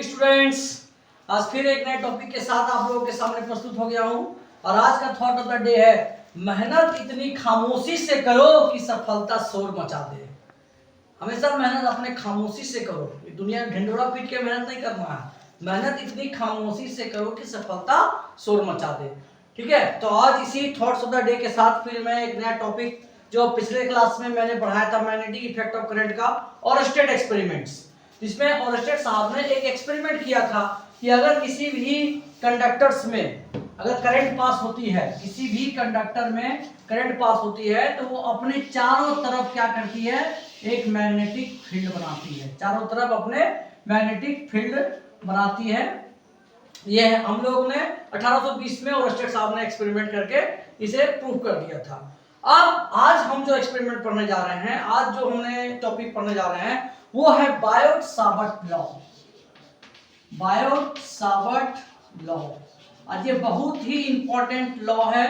Students, आज फिर एक नए टॉपिक के साथ आप लोगों के सामने प्रस्तुत हो गया हूं और आज का थॉट ऑफ द डे है मेहनत इतनी खामोशी से करो कि सफलता शोर मचा दे। हमेशा मेहनत अपने खामोशी से करो, दुनिया में ढिंडोरा पीट के मेहनत नहीं करना है। मेहनत इतनी खामोशी से करो कि सफलता शोर मचा दे। ठीक है, तो आज इसी थॉट्स ऑफ द डे के साथ फिर मैं एक नया टॉपिक जो पिछले क्लास में मैंने पढ़ाया था मैग्नेटिक इफेक्ट ऑफ करंट का ऑरस्टेड एक्सपेरिमेंट्स, जिसमें ऑरस्टेड साहब ने एक एक्सपेरिमेंट किया था कि अगर किसी भी कंडक्टर्स में अगर करंट पास होती है, किसी भी कंडक्टर में करंट पास होती है तो वो अपने चारों तरफ क्या करती है, एक मैग्नेटिक फील्ड बनाती है। चारों तरफ अपने मैग्नेटिक फील्ड बनाती है। ये हम लोग ने 1820 में ऑरस्टेड साहब ने एक्सपेरिमेंट करके इसे प्रूव कर दिया था। अब आज हम जो एक्सपेरिमेंट पढ़ने जा रहे हैं, आज जो हमने टॉपिक पढ़ने जा रहे हैं वो है बायोट-सावर्ट लॉ। बायोट-सावर्ट लॉ, और ये बहुत ही इंपॉर्टेंट लॉ है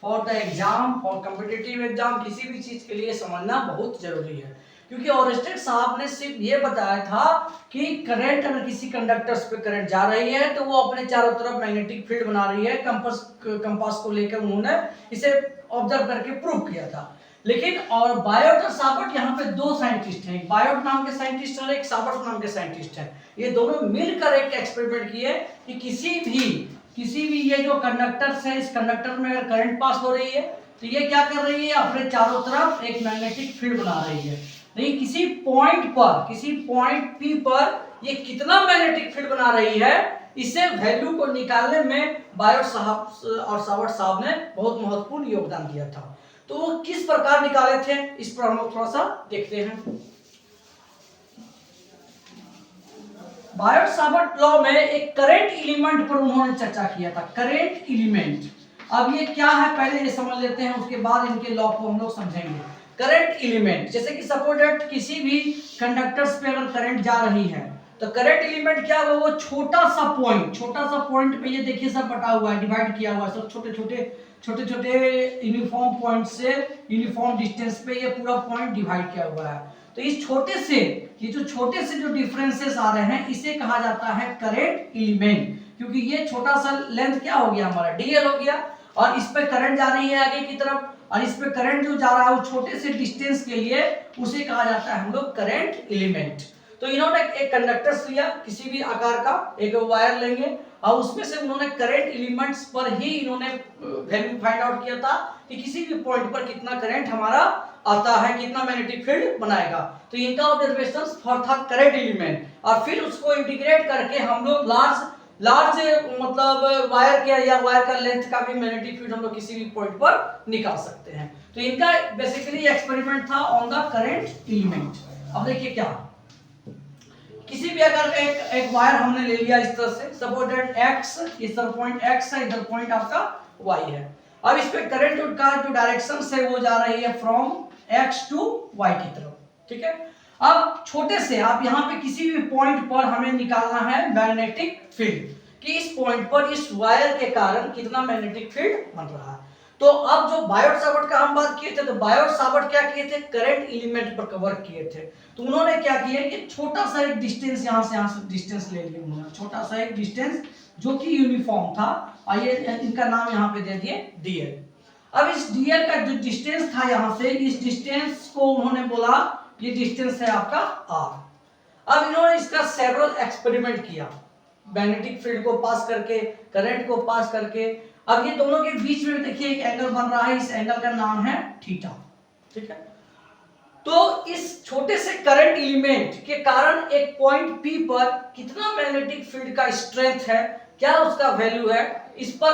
for the exam, for competitive exam. किसी भी चीज के लिए समझना बहुत जरूरी है, क्योंकि ऑरस्टेड साहब ने सिर्फ ये बताया था कि करंट अगर किसी कंडक्टर्स पे करंट जा रही है तो वो अपने चारों तरफ मैग्नेटिक फील्ड बना रही है। कंपास को लेकर उन्होंने इसे ऑब्जर्व करके प्रूव किया था। लेकिन और बायोट और सावर्ट यहाँ पे दो साइंटिस्ट हैं, एक बायोट नाम के साइंटिस्ट और एक सावर्ट नाम के साइंटिस्ट हैं। ये दोनों मिलकर एक एक्सपेरिमेंट किए कि किसी भी ये जो कंडक्टर्स है, इस कंडक्टर में अगर करंट पास हो रही है तो ये क्या कर रही है, अपने चारों तरफ एक मैग्नेटिक फील्ड बना रही है। लेकिन किसी पॉइंट P पर ये कितना मैग्नेटिक फील्ड बना रही है, इसे वैल्यू को निकालने में बायोट साहब और सावर्ट साहब ने बहुत महत्वपूर्ण योगदान दिया था। तो वो किस प्रकार निकाले थे, इस पर हम लोग थोड़ा सा देखते हैं। बायोट सावर्ट लॉ में एक करंट एलिमेंट पर उन्होंने चर्चा किया था। करंट एलिमेंट, अब ये क्या है पहले ये समझ लेते हैं, उसके बाद इनके लॉ को हम लोग समझेंगे। करंट एलिमेंट, जैसे कि सपोज दैट किसी भी कंडक्टर्स पे अगर करंट जा रही है तो करंट एलिमेंट क्या होगा, वो छोटा सा पॉइंट पे ये देखिए सब बटा हुआ है, डिवाइड किया हुआ है, सब छोटे छोटे यूनिफॉर्म पॉइंट से यूनिफॉर्म डिस्टेंस पे ये पूरा पॉइंट डिवाइड किया हुआ है। तो इस छोटे से जो डिफरेंसेस आ रहे हैं इसे कहा जाता है करंट एलिमेंट, क्योंकि ये छोटा सा लेंथ क्या हो गया हमारा डीएल हो गया, और इस पे करंट जा रही है आगे की तरफ, और इस पे करंट जो जा रहा है वो छोटे से डिस्टेंस के लिए उसे कहा जाता है हम लोग करंट एलिमेंट। तो इन्होंने एक कंडक्टर्स लिया किसी भी आकार का, एक वायर लेंगे और उसमें से उन्होंने करंट एलिमेंट्स पर ही इन्होंने वैल्यू फाइंड आउट किया था कि किसी भी पॉइंट पर कितना करंट हमारा आता है, कितना मैग्नेटिक फील्ड बनाएगा। तो इनका ऑब्जर्वेशंस फॉर था करंट एलिमेंट, और फिर उसको इंटीग्रेट करके हम लोग लार्ज मतलब वायर के या वायर का लेंथ का भी मैग्नेटिक फील्ड हम लोग किसी भी पॉइंट पर निकाल सकते हैं। तो इनका बेसिकली एक्सपेरिमेंट था ऑन द करंट एलिमेंट। अब देखिए क्या, किसी भी अगर एक वायर हमने ले लिया इस तरह से, सपोज दैट x, इस तरफ पॉइंट x है, इधर पॉइंट आपका y है। अब इस पे करंट का जो डायरेक्शन है वो जा रही है फ्रॉम x टू y की तरफ। ठीक है, अब छोटे से आप यहाँ पे किसी भी पॉइंट पर हमें निकालना है मैग्नेटिक फील्ड, कि इस पॉइंट पर इस वायर के कारण कितना मैग्नेटिक फील्ड बन रहा है। तो अब जो बायोट सावर्ट का हम बात किए थे, तो बायोट सावर्ट क्या किए थे, करंट एलिमेंट पर कवर किए थे। तो उन्होंने क्या किया कि छोटा सा एक डिस्टेंस यहाँ से डिस्टेंस ले लिया उन्होंने, छोटा सा एक डिस्टेंस जो कि यूनिफॉर्म था, आइए इनका नाम यहाँ पे दे दिए डीएल। अब इस डीएल का जो डिस्टेंस था यहाँ से, इस डिस्टेंस को उन्होंने बोला ये डिस्टेंस है आपका आर। अब इन्होंने इसका सेवरल एक्सपेरिमेंट किया, मैग्नेटिक फील्ड को पास करके, करंट को पास करके। अब ये दोनों के बीच में देखिए एक एंगल बन रहा है, इस एंगल का नाम है थीटा। ठीक है, तो इस छोटे से करंट एलिमेंट के कारण एक पॉइंट P पर कितना मैग्नेटिक फील्ड का स्ट्रेंथ है, क्या उसका वैल्यू है, इस पर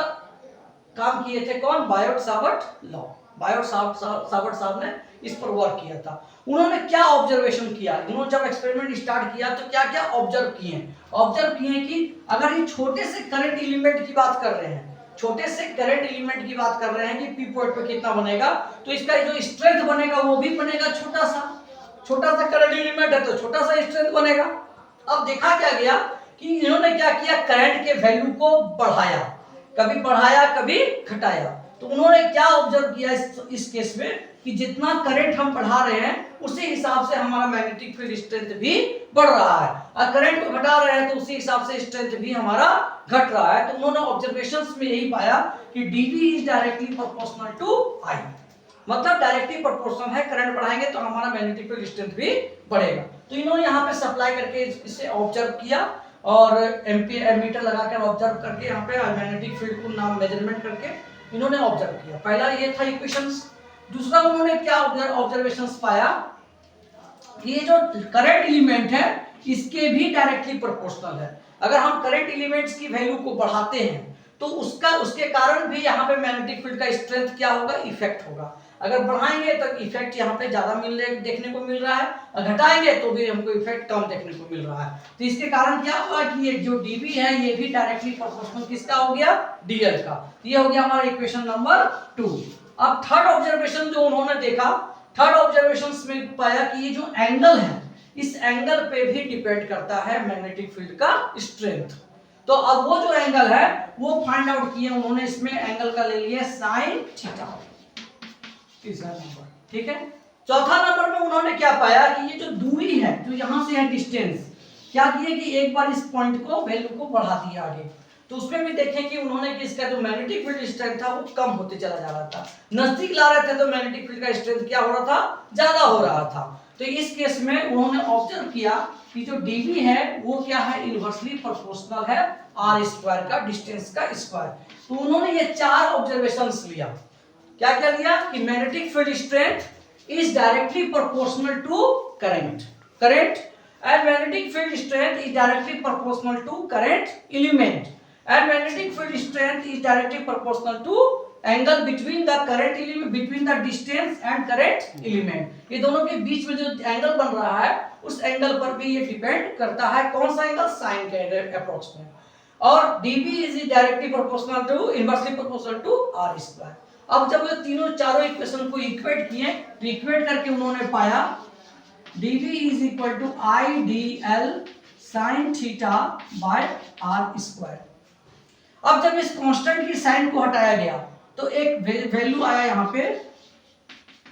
काम किए थे कौन, Biot Savart law. Biot Savart साहब ने इस पर वर्क किया था। उन्होंने क्या ऑब्जर्वेशन किया, उन्होंने जब एक्सपेरिमेंट स्टार्ट किया तो क्या क्या ऑब्जर्व किए कि अगर ये छोटे से करंट एलिमेंट की बात कर रहे हैं, कि पी पॉइंट पे कितना बनेगा, तो इसका जो स्ट्रेंथ बनेगा वो भी बनेगा छोटा सा करंट एलिमेंट है तो छोटा सा स्ट्रेंथ बनेगा। अब देखा क्या गया कि इन्होंने क्या किया, करंट के वैल्यू को कभी बढ़ाया कभी घटाया। तो उन्होंने क्या ऑब्जर्व किया इस केस में कि जितना करंट हम बढ़ा रहे हैं उसी हिसाब से हमारा मैग्नेटिक फील्ड स्ट्रेंथ भी बढ़ रहा है, और करंट को घटा रहे हैं तो उसी हिसाब से स्ट्रेंथ भी हमारा घट रहा है। तो उन्होंने ऑब्जर्वेशंस में यही पाया कि dV is directly proportional to I, मतलब डायरेक्टली प्रोपोर्शनल है, करंट बढ़ाएंगे तो हमारा मैग्नेटिक फील्ड स्ट्रेंथ भी बढ़ेगा। तो इन्होंने यहाँ पे सप्लाई करके इसे ऑब्जर्व किया और एम्पीयर मीटर लगाकर ऑब्जर्व करके यहाँ पे मैग्नेटिक फील्ड को नाम मेजरमेंट करके इन्होंने ऑब्जर्व किया। पहला ये था इक्वेशंस। दूसरा उन्होंने क्या ऑब्जर्वेशंस पाया, ये जो करंट एलिमेंट है इसके भी डायरेक्टली प्रोपोर्शनल है। अगर हम करंट एलिमेंट्स की वैल्यू को बढ़ाते हैं तो उसके कारण भी यहाँ पे मैग्नेटिक फील्ड का स्ट्रेंथ क्या होगा, इफेक्ट होगा। अगर बढ़ाएंगे तो इफेक्ट यहाँ पे ज्यादा देखने को मिल रहा है, और घटाएंगे तो भी हमको इफेक्ट कम देखने को मिल रहा है। तो इसके कारण क्या हुआ कि ये जो dV है ये भी डायरेक्टली प्रोपोर्शनल किसका हो गया, dl का। ये हो गया हमारा इक्वेशन नंबर 2। अब थर्ड ऑब्जर्वेशन जो उन्होंने देखा, थर्ड ऑब्जर्वेशन में पाया कि ये जो एंगल है इस एंगल पे भी डिपेंड करता है मैग्नेटिक फील्ड का स्ट्रेंथ। तो अब वो जो एंगल है वो फाइंड आउट किए उन्होंने, इसमें एंगल का ले लिया sin थीटा, तीसरा नंबर। ठीक है, चौथा नंबर में उन्होंने क्या पाया कि ये जो दूरी है, जो यहां से है डिस्टेंस, क्या किए कि एक बार इस पॉइंट को वैल्यू को बढ़ा दिया आगे। तो उसमें भी देखें कि उन्होंने कि इसका जो मैग्नेटिक फील्ड स्ट्रेंथ था वो कम होते चला जा रहा था, नजदीक ला रहे थे तो मैग्नेटिक फील्ड का स्ट्रेंथ क्या हो रहा था, ज्यादा हो रहा था। तो इस केस में उन्होंने ऑब्जर्व किया कि जो dV है वो क्या है, इनवर्सली प्रोपोर्शनल है r स्क्वायर का, डिस्टेंस का स्क्वायर। तो उन्होंने ये चार ऑब्जर्वेशंस लिया, क्या क्या लिया कि magnetic field strength is directly proportional to current and magnetic field strength is directly proportional to current element and magnetic field strength is directly proportional to angle between the current element, between the distance and current element. ये दोनों के बीच में जो angle बन रहा है उस angle पर भी ये डिपेंड करता है। कौन सा एंगल, साइन के अप्रोक्स में। और dV is directly proportional to, inversely proportional to r square. अब जब ये तीनों चारों इक्वेशन को इक्वेट किए तो इक्वेट करके उन्होंने पाया dV is equal to I dl sin theta by r square. अब जब इस कांस्टेंट की साइन को हटाया गया तो एक वैल्यू आया यहाँ पे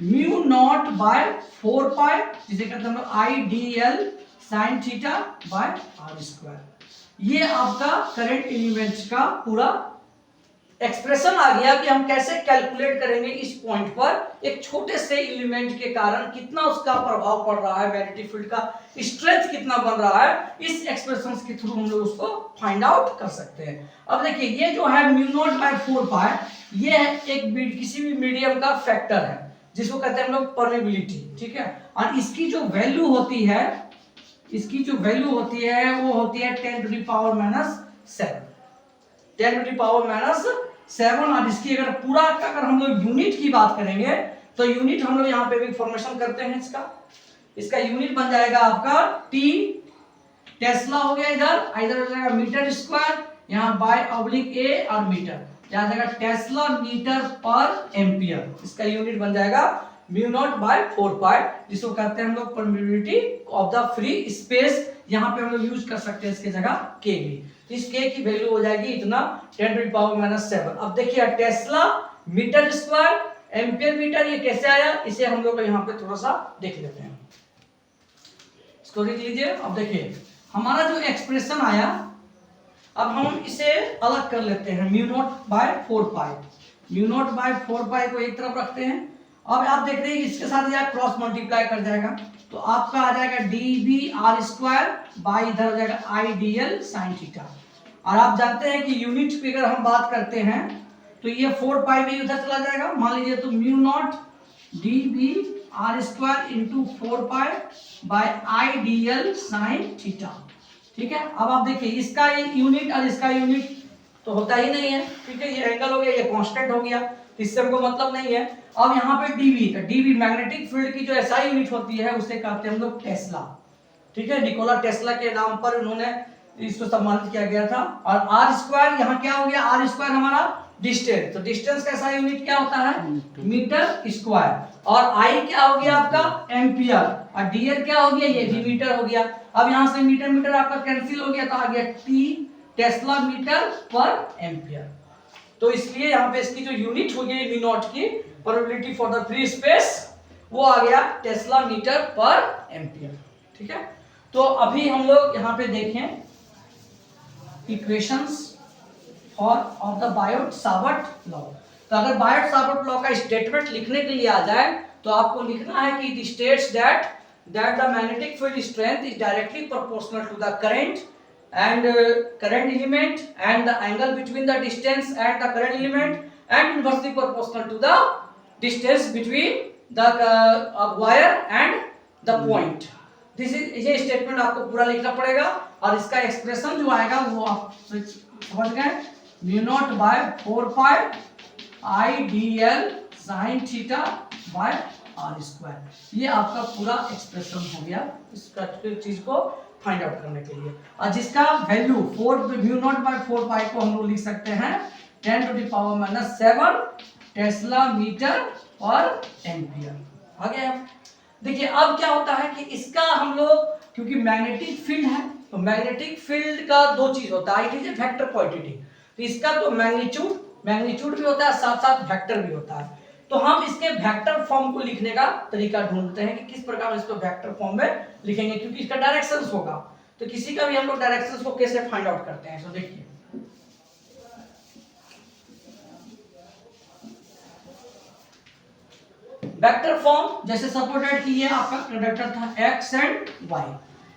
म्यू नॉट बाय 4 पाई, जिसे कहते हैं I dl sin theta by r square. ये आपका करंट एलिमेंट्स का पूरा एक्सप्रेशन आ गया कि हम कैसे कैलकुलेट करेंगे इस पॉइंट पर एक छोटे से एलिमेंट के कारण कितना उसका प्रभाव पड़ रहा है, मैग्नेटिक फील्ड का स्ट्रेंथ कितना बन रहा है। इस एक्सप्रेशन के थ्रू हम लोग उसको फाइंड आउट कर सकते हैं। अब देखिए ये जो है म्यू नॉट बाय 4 पाई, ये एक किसी भी मीडियम का फैक्टर है जिसको कहते हैं हम लोग परमेबिलिटी। ठीक है, और इसकी जो वैल्यू होती है, इसकी जो वैल्यू होती है वो होती है 10 to the power minus 7, 10 to the power minus 7। और इसकी अगर पूरा अगर हम लोग यूनिट की बात करेंगे तो यूनिट हम लोग यहाँ पे भी फॉर्मेशन करते हैं इसका यूनिट बन जाएगा आपका टी, टेस्ला हो गया इधर हो जाएगा मीटर स्क्वायर, यहाँ बाय ऑब्लिक ए और मीटर, यहाँ जाएगा टेस्ला मीटर पर एम्पियर। इसका यूनिट बन जाएगा म्यू नॉट बाय 4 पाई, जिसको कहते हैं हम लोग permittivity of the free space. यहाँ पे हम लोग यूज कर सकते हैं इसके जगह के भी। तो इस के की वैल्यू हो जाएगी इतना 10 टू द पावर माइनस 7। अब देखिए tesla metre square ampere metre, ये कैसे आया, इसे हम लोग यहाँ पे थोड़ा सा देख लेते हैं। इसको लिख लीजिए। अब देखिए हमारा जो एक्सप्रेशन आया, अब हम इसे अलग कर लेते हैं। Mu naught by 4 pi, mu naught by 4 pi को एक तरफ रखते हैं। अब आप देख रहे हैं इसके साथ यह क्रॉस मल्टीप्लाई कर जाएगा तो आपका आ जाएगा dV r स्क्वायर बाय इधर हो जाएगा I dl sin थीटा। और आप जानते हैं कि यूनिट की अगर हम बात करते हैं तो ये 4 पाई भी उधर चला जाएगा, मान लीजिए तो mu naught dV r square into 4 pi by I dl sin theta. ठीक है, अब आप देखिए इसका यूनिट और इसका यूनिट तो होता ही नहीं है। ठीक है, ये एंगल हो गया, ये कांस्टेंट हो गया, इससे हमको मतलब नहीं है। अब यहाँ पे dV मैग्नेटिक फील्ड की जो एसआई यूनिट होती है उसे कहते हैं हम लोग टेस्ला। ठीक है, निकोला टेस्ला के नाम पर उन्होंने इसको सम्मानित किया गया था। और आर स्क्वायर यहाँ क्या हो गया, आर स्क्वायर हमारा डिस्टेंस, तो डिस्टेंस का एसआई यूनिट क्या होता है, मीटर स्क्वायर। और आई क्या हो गया आपका एम्पियर, और डीएल क्या हो गया, ये भी मीटर हो गया। अब यहाँ से मीटर मीटर आपका कैंसिल हो गया तो आ गया T Tesla metre per ampere. तो इसलिए यहाँ पे इसकी जो यूनिट हो गई म्यू नॉट की probability for the free space वो आ गया टेस्ला मीटर पर एम्पियर। ठीक है, तो अभी हम लोग यहाँ पे देखें equations for of the Biot-Savart law. तो अगर बायोट-सावर्ट लॉ का स्टेटमेंट लिखने के लिए आ जाए तो आपको लिखना है कि it states that the magnetic field strength is directly proportional to the current and current element and the angle between the distance and the current element and inversely proportional to the distance between the wire and the point. This is ये statement आपको पूरा लिखना पड़ेगा और इसका expression जो आएगा वो आप समझ गए, mu naught by 4 pi I D L sine theta by r square. ये आपका पूरा एक्सप्रेशन हो गया इसका चीज को फाइंड आउट करने के लिए, और जिसका value 4 mu naught by 4 pi को हम लोग लिख सकते हैं 10 to the power -7 tesla metre per ampere. आ गया। देखिए अब क्या होता है कि इसका हम लोग क्योंकि मैग्नेटिक फील्ड है तो मैग्नेटिक फील्ड का दो चीज होता है, एक है वेक्टर क्वांटिटी, तो इसका तो मैग्नीट्यूड भी होता है साथ साथ वेक्टर भी होता है। तो हम इसके वेक्टर फॉर्म को लिखने का तरीका ढूंढते हैं कि किस प्रकार इसको वेक्टर फॉर्म में लिखेंगे, क्योंकि इसका डायरेक्शंस होगा। तो किसी का भी हम लोग डायरेक्शंस को कैसे फाइंड आउट करते हैं, तो देखिए वेक्टर फॉर्म जैसे सपोर्टेड की है आपका कंडक्टर था x एंड y,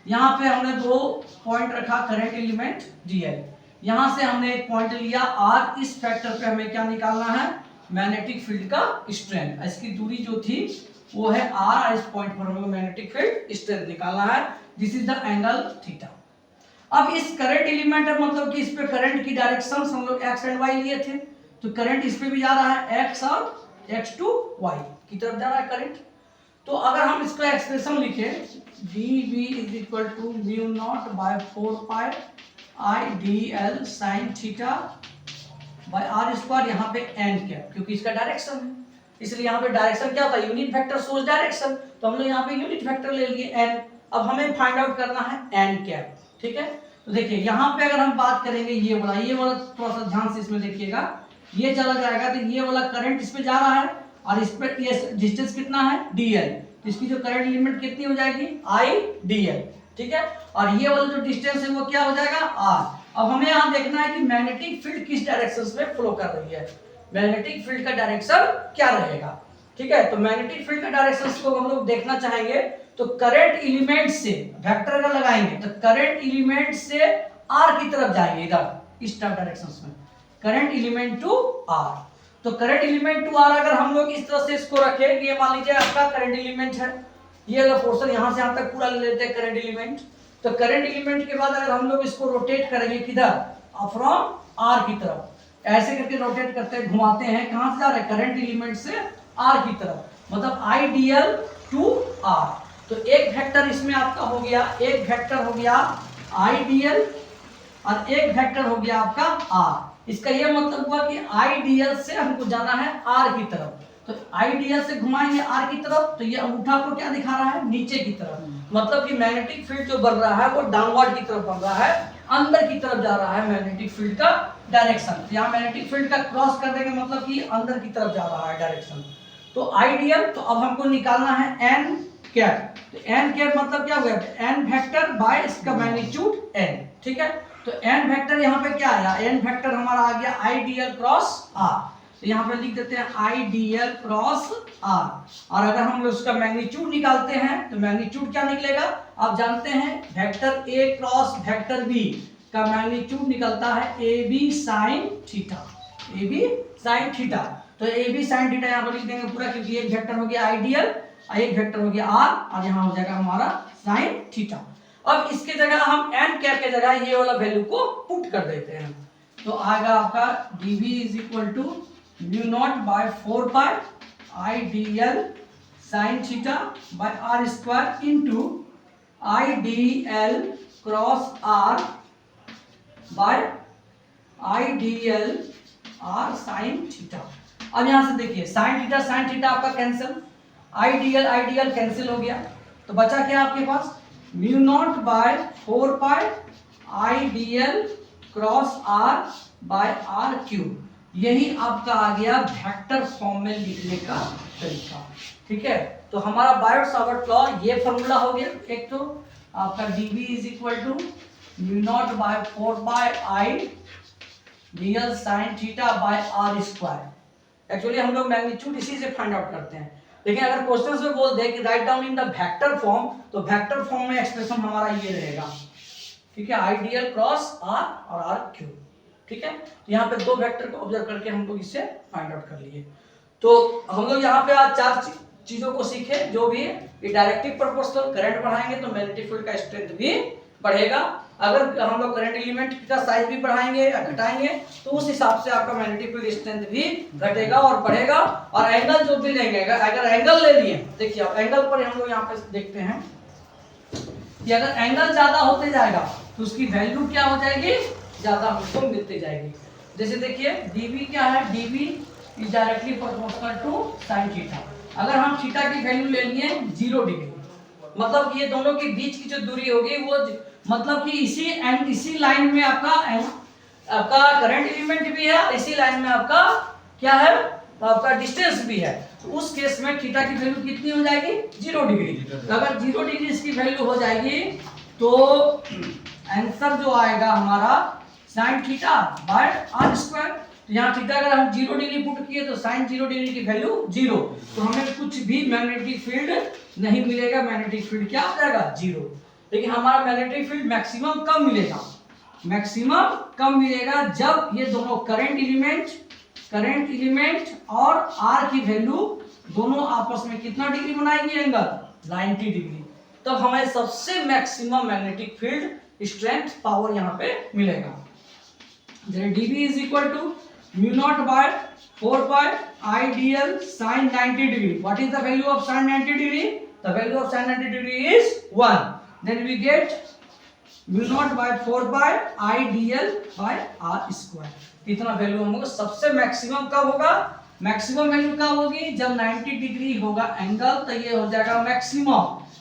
यहाँ पे हमने दो पॉइंट रखा करंट एलिमेंट dl, यहाँ से हमने एक पॉइंट लिया r, इस फैक्टर पे हमें क्या निकालना है मैग्नेटिक फील्ड का स्ट्रेंथ। इसकी दूरी जो थी वो है r और इस पॉइंट पर हमें मैग्नेटिक फील्ड स्ट्रेंथ निकालना है, this is the angle theta. अब इस करंट एलिमेंट है मतलब कि इस पे करंट की डायरेक्शंस हम लोग x एंड y लिए थे, तो करंट इस पे भी जा रहा है x और x टू y की तरफ जा रहा है करंट। तो अगर हम इसका एक्सप्रेशन लिखे dV is equal to mu naught by 4 pi I D L sine theta by r square, यहाँ पे n क्या क्योंकि इसका डायरेक्शन है इसलिए यहाँ पे डायरेक्शन क्या होता है यूनिट वेक्टर सोर्स डायरेक्शन, तो हम लोग यहाँ पे यूनिट वेक्टर ले लिए n। अब हमें फाइंड आउट करना है n कैप। ठीक है, तो देखिए यहाँ पे अगर हम बात करेंगे ये वाला थोड़ा सा ध्यान से इसमें देखिएगा, ये चला जाएगा तो ये वाला करंट इस पे जा रहा है और इस पे ये डिस्टेंस कितना है dl, तो इसकी जो करंट लिमिट कितनी हो जाएगी I dl। ठीक है, और ये वाला जो डिस्टेंस है वो क्या हो जाएगा r। अब हमें यहाँ देखना है कि मैग्नेटिक फील्ड किस डायरेक्शन में फ्लो कर रही है, मैग्नेटिक फील्ड का डायरेक्शन क्या रहेगा। ठीक है, तो मैग्नेटिक फील्ड का डायरेक्शन को हम लोग देखना चाहेंगे तो करंट एलिमेंट से वेक्टर अगर लगाएंगे तो करंट एलिमेंट से r की तरफ जाएंगे, इधर इस डायरेक्शन में करंट एलिमेंट टू r। तो करंट एलिमेंट टू r अगर हम लोग इस तरह से इसको रखें, ये मान लीजिए आपका करंट एलिमेंट है, ये अगर पोर्शन यहाँ से यहाँ तक पूरा ले लेते हैं करंट एलिमेंट, तो करंट एलिमेंट के बाद अगर हम लोग इसको रोटेट करेंगे किधर फ्रॉम r की तरफ, ऐसे करके रोटेट करते हैं घुमाते हैं, कहां से जा रहे हैं करंट एलिमेंट से r की तरफ, मतलब I dl टू r। तो एक वेक्टर इसमें आपका हो गया, एक वेक्टर हो गया I dl और एक वेक्टर हो गया आपका r। इसका यह मतलब हुआ कि I dl से हमको जाना है r की तरफ, तो I dl से घुमाएंगे r की तरफ, तो ये अंगूठा को क्या दिखा रहा है नीचे की तरफ, मतलब कि मैग्नेटिक फील्ड जो बन रहा है वो डाउनवर्ड की तरफ बन रहा है, अंदर की तरफ जा रहा है मैग्नेटिक फील्ड का डायरेक्शन। यहाँ मैग्नेटिक फील्ड का क्रॉस कर देंगे मतलब कि अंदर की तरफ जा रहा है डायरेक्शन। तो आइडियल, तो अब हमको निकालना है n कैप, तो n कैप मतलब क्या हो गया n वेक्टर बाय इसका मैग्नीट्यूड n। ठीक है, तो n वेक्टर यहाँ पे क्या आया, n वेक्टर हमारा आ गया आइडियल क्रॉस r, तो यहाँ पे लिख देते हैं आइडियल क्रॉस r। और अगर हम उसका मैग्नीट्यूड निकालते हैं तो मैग्नीट्यूड क्या निकलेगा, आप जानते हैं vector a cross vector b का मैग्नीट्यूड निकलता है ab sin theta, ab sin theta. तो ab sin थीटा यहाँ पर लिख देंगे पूरा, क्योंकि एक वेक्टर हो गया आइडियल और एक वेक्टर हो गया r और यहाँ हो जाएगा हमारा sin थीटा। अब इसके जगह हम n कैप के जगह ये वाला वैल्यू को पुट कर देते हैं, तो आएगा आपका dv is equal to mu naught by 4 pi I D L sine theta by r square into I D L cross r by I D L r sine theta. अब यहां से देखिए साइन थीटा आपका cancel, ideal cancel हो गया, तो बचा क्या आपके पास mu naught by 4 pi I D L cross r by r cube. यही आपका आ गया वेक्टर फॉर्म में लिखने का तरीका। ठीक है, तो हमारा बायोट सावर्ट लॉ ये फॉर्मूला हो गया। एक तो आपका dv is equal to mu naught by 4 by I real sine theta by r square. Actually हम लोग मैग्नीट्यूड इसी से फाइंड आउट करते हैं, लेकिन अगर क्वेश्चंस में बोल दे कि write down in the vector form, तो वेक्टर फॉर्म में एक्सप्रेशन हमारा ये रहेगा। ठीक है, आई डीएल क्रॉस आर और आर क्यूब। ठीक है, यहाँ पे दो वेक्टर को ऑब्जर्व करके हम लोग इसे फाइंड आउट कर लिए। तो हम लोग यहाँ पे आज चार चीजों को सीखे, जो भी ये डायरेक्टिव प्रोपोर्शनल, करंट बढ़ाएंगे तो मैग्नेटिक फील्ड का स्ट्रेंथ भी बढ़ेगा। अगर हम लोग करंट एलिमेंट का साइज भी बढ़ाएंगे या घटाएंगे तो उस हिसाब से आपका मैग्नेटिक फील्ड स्ट्रेंथ भी घटेगा और बढ़ेगा। और एंगल जो भी लेंगे, अगर एंगल ले लिए, देखिए अब एंगल पर हम लोग यहाँ पे देखते हैं कि अगर एंगल ज्यादा होते जाएगा तो उसकी वैल्यू क्या हो जाएगी, ज्यादा हमको मिलती जाएगी। जैसे देखिए dv क्या है, dv is directly proportional to sin theta. अगर हम थीटा की वैल्यू ले लिए 0 डिग्री, मतलब कि ये दोनों के बीच की जो दूरी होगी वो मतलब कि इसी लाइन में आपका करंट एलिमेंट भी है, इसी लाइन में आपका क्या है, तो आपका डिस्टेंस भी है। तो उस केस में थीटा की वैल्यू कितनी हो जाएगी, 0 डिग्री। तो अगर 0 डिग्री इसकी वैल्यू हो जाएगी तो आंसर जो आएगा हमारा sin theta by r square. तो यहाँ थीटा अगर हम 0 डिग्री पुट किए तो sin 0 डिग्री की वैल्यू 0, तो हमें कुछ भी मैग्नेटिक फील्ड नहीं मिलेगा, मैग्नेटिक फील्ड क्या हो जाएगा, 0। लेकिन हमारा मैग्नेटिक फील्ड मैक्सिमम कब मिलेगा, मैक्सिमम कब मिलेगा जब ये दोनों करंट एलिमेंट और आर की वैल्यू दोनों आपस में कितना डिग्री बनाएंगे, एंगल 90 डिग्री। तब हमें सबसे maximum magnetic field strength power यहाँ पे मिलेगा। dv is equal to mu naught by 4 by I dl sin 90 degree. What is the value of sin 90 degree, the value of sin 90 degree is 1। Then we get mu naught by 4 by I dl by r square. इतना value हमको सबसे maximum कब होगा, maximum value कब होगी, जब 90 degree होगा angle, तो ये हो जाएगा मैक्सिमम।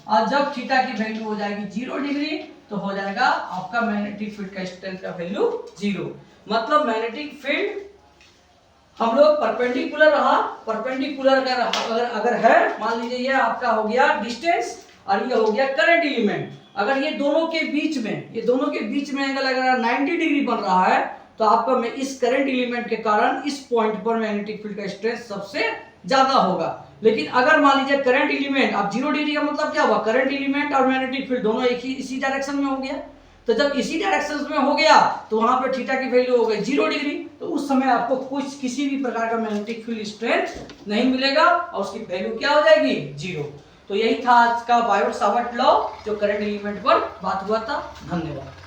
और जब थीटा की वैल्यू हो जाएगी 0 डिग्री तो हो जाएगा आपका मैग्नेटिक फील्ड का स्ट्रेंथ का वैल्यू 0। मतलब मैग्नेटिक फील्ड हम लोग परपेंडिकुलर रहा, परपेंडिकुलर अगर है, मान लीजिए ये आपका हो गया डिस्टेंस और ये हो गया करंट एलिमेंट। अगर ये दोनों के बीच में एंगल अगर 90 डिग्री बन रहा है तो आपका में इस करंट एलिमेंट के कारण इस पॉइंट पर मैग्नेटिक फील्ड का स्ट्रेंथ सबसे ज्यादा होगा। लेकिन अगर मान लीजिए करंट एलिमेंट, अब 0 डिग्री का मतलब क्या हुआ, करंट एलिमेंट और मैग्नेटिक फील्ड दोनों एक ही इसी डायरेक्शन में हो गया। तो जब इसी डायरेक्शन में हो गया तो वहां पे थीटा की वैल्यू हो गई 0 डिग्री, तो उस समय आपको किसी भी प्रकार का मैग्नेटिक फील्ड स्ट्रेंथ नहीं मिलेगा और उसकी वैल्यू क्या हो जाएगी, 0। तो यही था आज का बायोट सावर्ट लॉ जो करंट एलिमेंट पर बात हुआ था। धन्यवाद।